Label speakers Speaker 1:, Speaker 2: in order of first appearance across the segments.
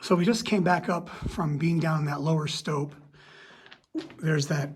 Speaker 1: So we just came back up from being down in that lower stope. There's that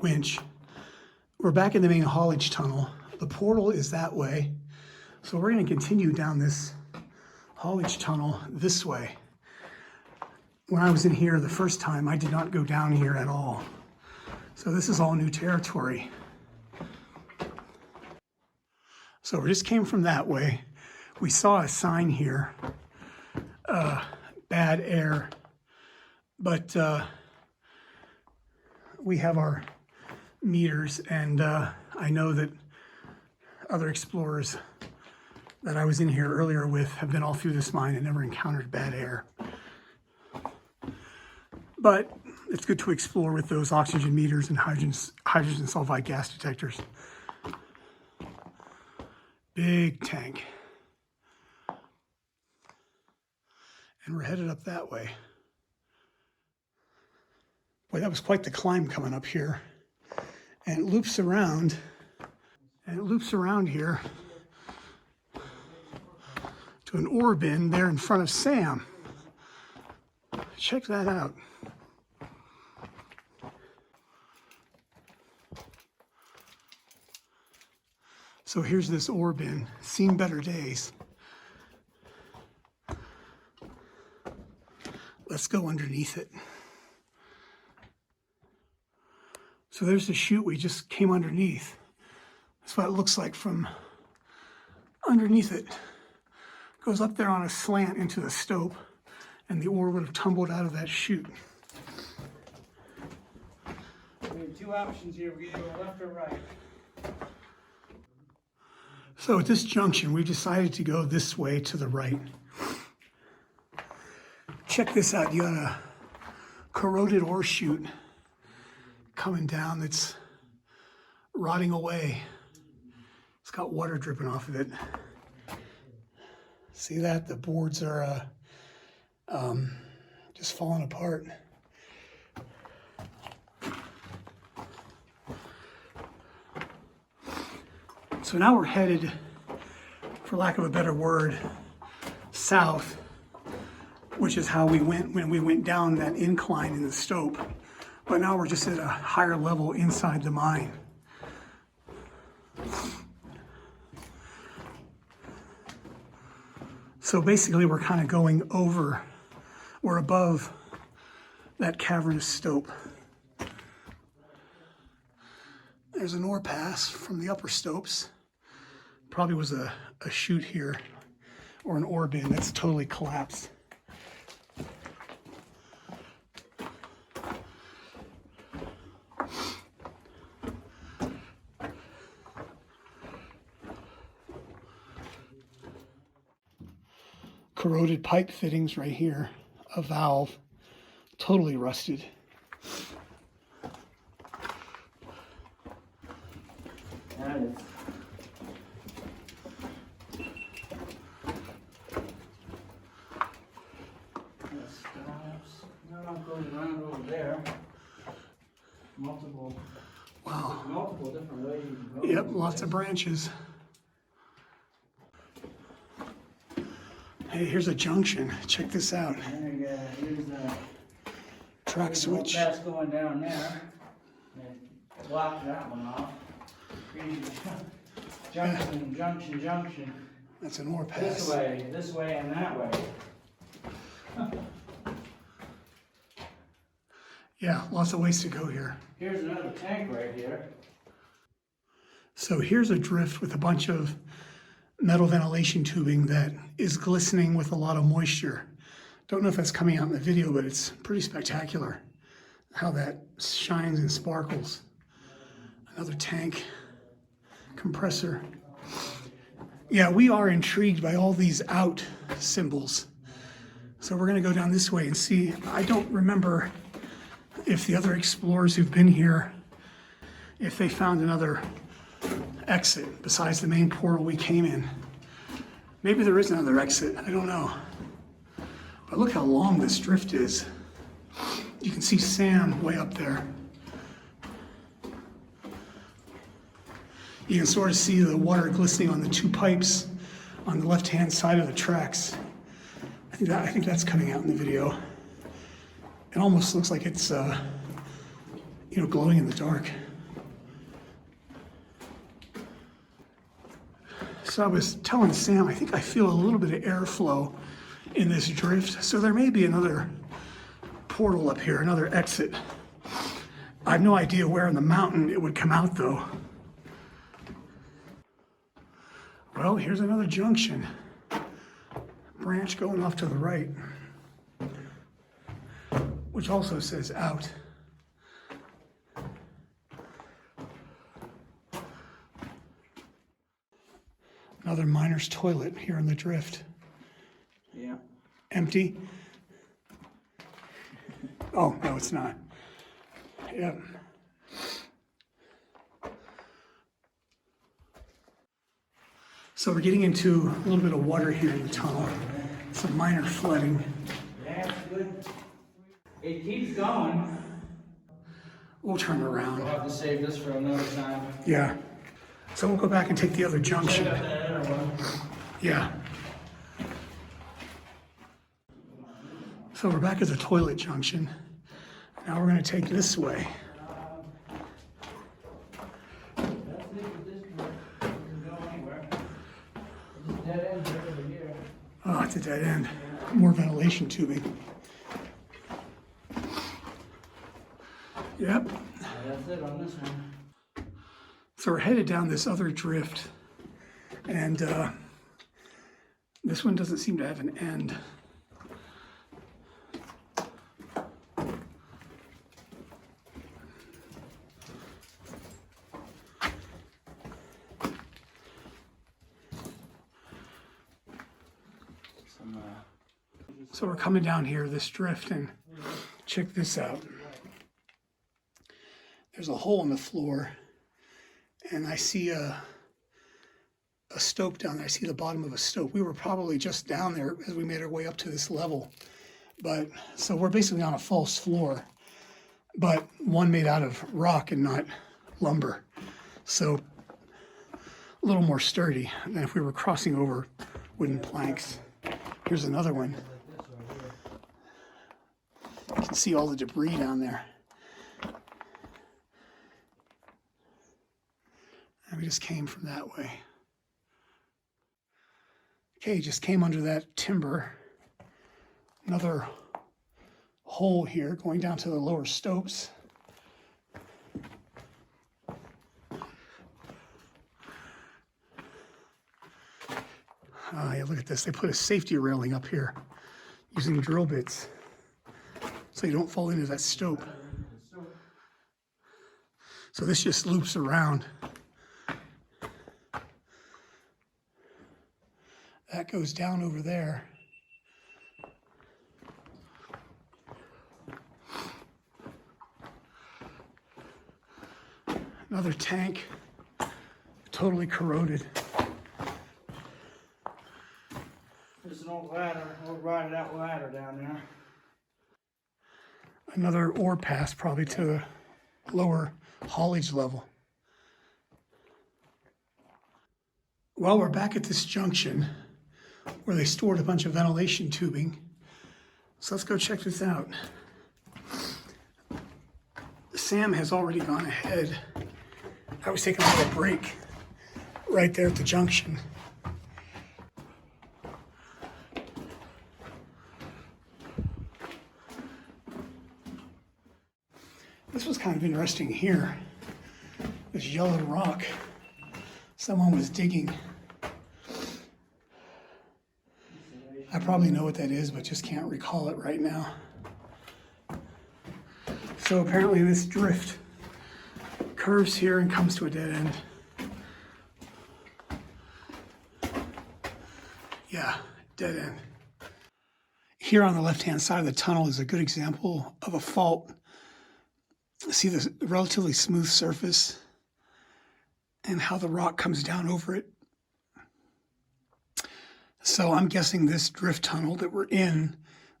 Speaker 1: winch. We're back in the main haulage tunnel. The portal is that way. So we're going to continue down this haulage tunnel this way. When I was in here the first time, I did not go down here at all. So this is all new territory. So we just came from that way. We saw a sign here. Bad air, but we have our meters, and I know that other explorers that I was in here earlier with have been all through this mine and never encountered bad air. But it's good to explore with those oxygen meters and hydrogen sulfide gas detectors. Big tank. And we're headed up that way. Boy, that was quite the climb coming up here. And it loops around, here to an ore bin there in front of Sam. Check that out. So here's this ore bin, seen better days. Let's go underneath it. So there's the chute we just came underneath. That's what it looks like from underneath it. Goes up there on a slant into the stope, and the ore would have tumbled out of that chute.
Speaker 2: We have two options here. We can go left or right.
Speaker 1: So at this junction, we decided to go this way to the right. Check this out. You got a corroded ore chute coming down that's rotting away. It's got water dripping off of it. See that? The boards are just falling apart. So now we're headed, for lack of a better word, south, which is how we went when we went down that incline in the stope. But now we're just at a higher level inside the mine. So basically we're kind of going over or above that cavernous stope. There's an ore pass from the upper stopes. Probably was a chute here or an ore bin that's totally collapsed. Corroded pipe fittings right here, a valve, totally rusted.
Speaker 2: That is. Goes around over there. Multiple.
Speaker 1: Wow.
Speaker 2: Multiple different ways you can go.
Speaker 1: Yep, lots of branches. Hey, here's a junction. Check this out.
Speaker 2: There you go. Here's the
Speaker 1: Track switch.
Speaker 2: That's going down there. Block that one off. Junction.
Speaker 1: That's an ore pass.
Speaker 2: This way, and that way.
Speaker 1: Yeah, lots of ways to go here.
Speaker 2: Here's another tank right here.
Speaker 1: So here's a drift with a bunch of metal ventilation tubing that is glistening with a lot of moisture. Don't know if that's coming out in the video, but it's pretty spectacular how that shines and sparkles. Another tank, compressor. Yeah, we are intrigued by all these out symbols. So we're gonna go down this way and see. I don't remember if the other explorers who've been here, if they found another exit besides the main portal we came in. Maybe there is another exit, I don't know. But look how long this drift is. You can see Sam way up there. You can sort of see the water glistening on the two pipes on the left-hand side of the tracks. I think that's coming out in the video. It almost looks like it's, glowing in the dark. So I was telling Sam, I think I feel a little bit of airflow in this drift. So there may be another portal up here, another exit. I have no idea where in the mountain it would come out though. Well, here's another junction. Branch going off to the right, which also says out. Another miner's toilet here in the drift.
Speaker 2: Yeah.
Speaker 1: Empty. Oh, no, it's not. Yep. So we're getting into a little bit of water here in the tunnel. Some minor flooding.
Speaker 2: Yeah, it's good. It keeps going.
Speaker 1: We'll turn around.
Speaker 2: We'll have to save this for another time.
Speaker 1: Yeah. So we'll go back and take the other junction.
Speaker 2: Check out that other one.
Speaker 1: Yeah. So we're back at the toilet junction. Now we're going to take this way.
Speaker 2: That's it with this one. It doesn't go anywhere. It's a dead end over here.
Speaker 1: Oh, it's a dead end. More ventilation tubing. Yep.
Speaker 2: That's it on this one.
Speaker 1: So we're headed down this other drift, and this one doesn't seem to have an end. So we're coming down here, this drift, and check this out. There's a hole in the floor, and I see a stope down there. I see the bottom of a stope. We were probably just down there as we made our way up to this level. But so we're basically on a false floor, but one made out of rock and not lumber. So a little more sturdy than if we were crossing over wooden planks. Here's another one. You can see all the debris down there. And we just came from that way. Okay, just came under that timber. Another hole here going down to the lower stopes. Yeah, look at this. They put a safety railing up here using drill bits so you don't fall into that stope. So this just loops around. That goes down over there. Another tank, totally corroded.
Speaker 2: There's an old ladder, old rotted out ladder down there.
Speaker 1: Another ore pass, probably to the lower haulage level. Well, we're back at this junction where they stored a bunch of ventilation tubing. So let's go check this out. Sam has already gone ahead. I was taking a little break right there at the junction. This was kind of interesting here. This yellow rock. Someone was digging. I probably know what that is, but just can't recall it right now. So apparently this drift curves here and comes to a dead end. Yeah, dead end. Here on the left-hand side of the tunnel is a good example of a fault. See this relatively smooth surface and how the rock comes down over it. So I'm guessing this drift tunnel that we're in,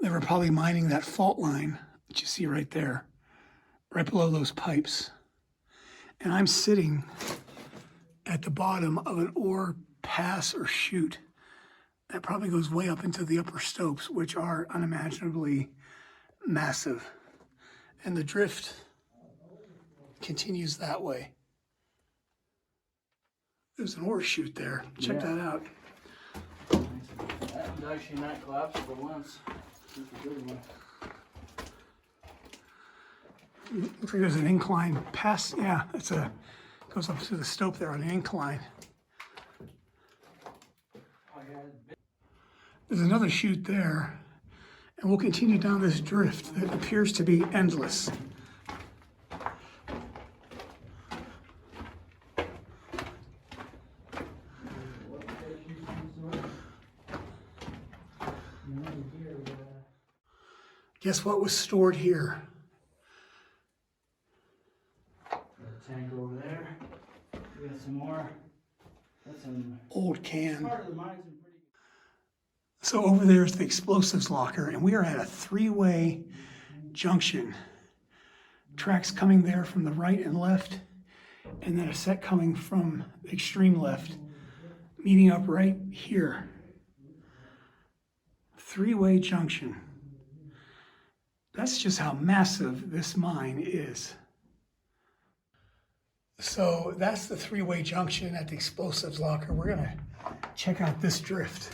Speaker 1: they were probably mining that fault line that you see right there, right below those pipes. And I'm sitting at the bottom of an ore pass or chute that probably goes way up into the upper stopes, which are unimaginably massive. And the drift continues that way. There's an ore chute there. Check that out.
Speaker 2: That one's actually not collapsible once. It's a good one.
Speaker 1: Looks like there's an incline pass. Yeah, goes up to the stope there on an incline. There's another chute there, and we'll continue down this drift that appears to be endless. Guess what was stored here?
Speaker 2: Tank over there. We got some more. That's some
Speaker 1: Old can.
Speaker 2: part of the mine's in pretty good.
Speaker 1: So over there is the explosives locker, and we are at a three-way junction. Tracks coming there from the right and left, and then a set coming from the extreme left, meeting up right here. Three-way junction. That's just how massive this mine is. So that's the three-way junction at the explosives locker. We're gonna check out this drift.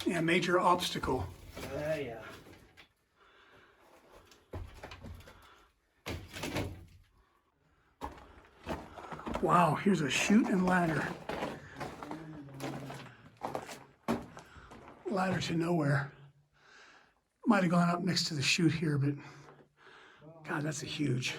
Speaker 1: Yeah, major obstacle.
Speaker 2: Yeah.
Speaker 1: Wow, here's a chute and ladder. Ladder to nowhere. Might have gone up next to the chute here, but God, that's a huge.